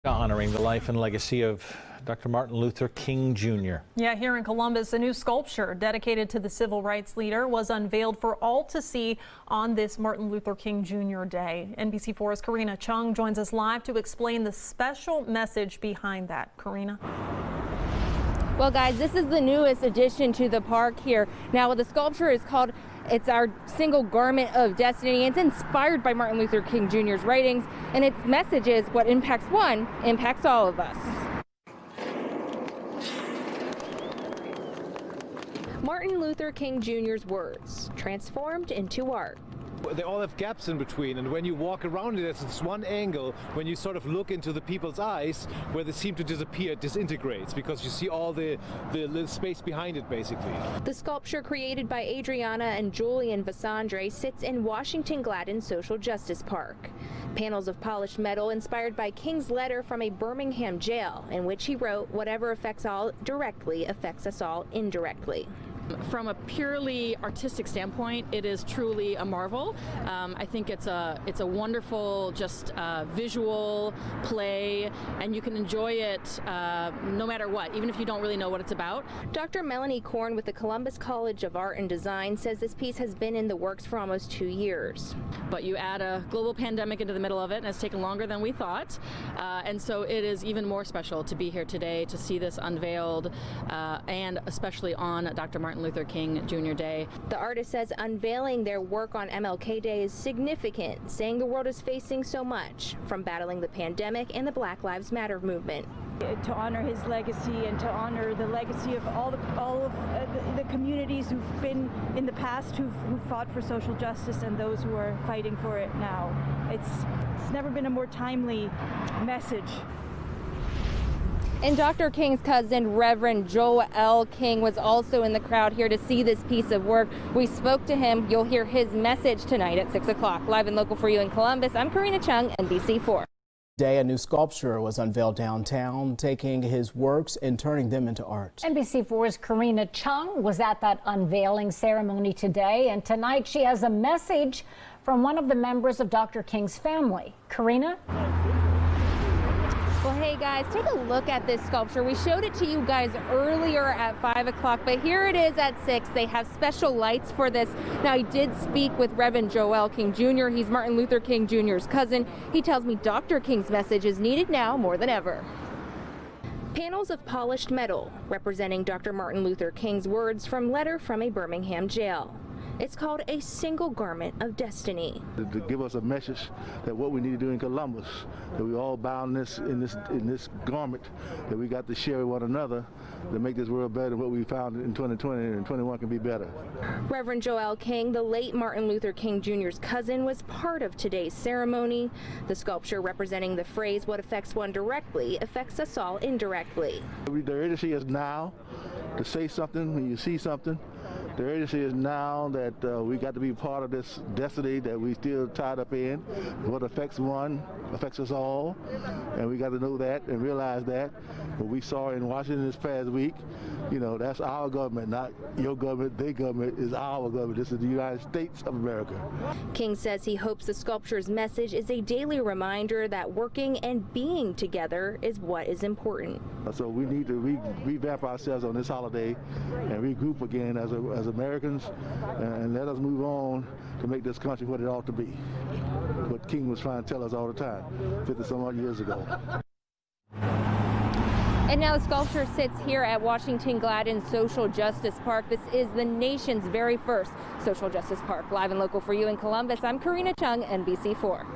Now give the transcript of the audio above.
Honoring the life and legacy of Dr. Martin Luther King Jr. Yeah, here in Columbus, a new sculpture dedicated to the civil rights leader was unveiled for all to see on this Martin Luther King Jr. Day. NBC4's Karina Chung joins us live to explain the special message behind that. Karina. Well, guys, this is the newest addition to the park here. Now, the sculpture is called It's Our Single Garment of Destiny. It's inspired by Martin Luther King Jr.'s writings, and its message is what impacts one impacts all of us. Martin Luther King Jr.'s words transformed into art. They all have gaps in between, and when you walk around it, there's this one angle when you sort of look into the people's eyes where they seem to disappear, it disintegrates, because you see all the little space behind it, basically. The sculpture, created by Adriana and Julian Voss-Andreae, sits in Washington Gladden Social Justice Park. Panels of polished metal inspired by King's letter from a Birmingham jail, in which he wrote, "Whatever affects all directly affects us all indirectly." From a purely artistic standpoint, it is truly a marvel. I think it's a wonderful, just visual play, and you can enjoy it no matter what, even if you don't really know what it's about. Dr. Melanie Korn with the Columbus College of Art and Design says this piece has been in the works for almost 2 years. But you add a global pandemic into the middle of it, and it's taken longer than we thought, and so it is even more special to be here today to see this unveiled, and especially on Dr. Martin Luther King Jr. Day. The artist says unveiling their work on MLK Day is significant, saying the world is facing so much, from battling the pandemic and the Black Lives Matter movement. To honor his legacy and to honor the legacy of all of the communities who've been in the past, who've fought for social justice, and those who are fighting for it now. It's never been a more timely message. And Dr. King's cousin, Reverend Joel King, was also in the crowd here to see this piece of work. We spoke to him. You'll hear his message tonight at 6 o'clock. Live and local for you in Columbus, I'm Karina Chung, NBC4. Today, a new sculpture was unveiled downtown, taking his works and turning them into art. NBC4's Karina Chung was at that unveiling ceremony today, and tonight she has a message from one of the members of Dr. King's family. Karina? Well, hey guys, take a look at this sculpture. We showed it to you guys earlier at 5 o'clock, but here it is at 6. They have special lights for this. Now, I did speak with Reverend Joel King Jr. He's Martin Luther King Jr.'s cousin. He tells me Dr. King's message is needed now more than ever. Panels of polished metal representing Dr. Martin Luther King's words from letter from a Birmingham jail. It's called A Single Garment of Destiny. To give us a message that what we need to do in Columbus, that we all bound in this garment, that we got to share with one another to make this world better than what we found in 2020, and 21 can be better. Reverend Joel King, the late Martin Luther King Jr.'s cousin, was part of today's ceremony. The sculpture representing the phrase, "What affects one directly affects us all indirectly." The urgency is now to say something when you see something. The urgency is now that we got to be part of this destiny that we still tied up in. What affects one affects us all, and we got to know that and realize that. What we saw in Washington this past week, you know, that's our government, not your government. Their government is our government. This is the United States of America. King says he hopes the sculpture's message is a daily reminder that working and being together is what is important. So we need to revamp ourselves on this holiday and regroup again as Americans, and let us move on to make this country what it ought to be. What King was trying to tell us all the time, 50-some odd years ago. And now the sculpture sits here at Washington Gladden Social Justice Park. This is the nation's very first social justice park. Live and local for you in Columbus, I'm Karina Chung, NBC4.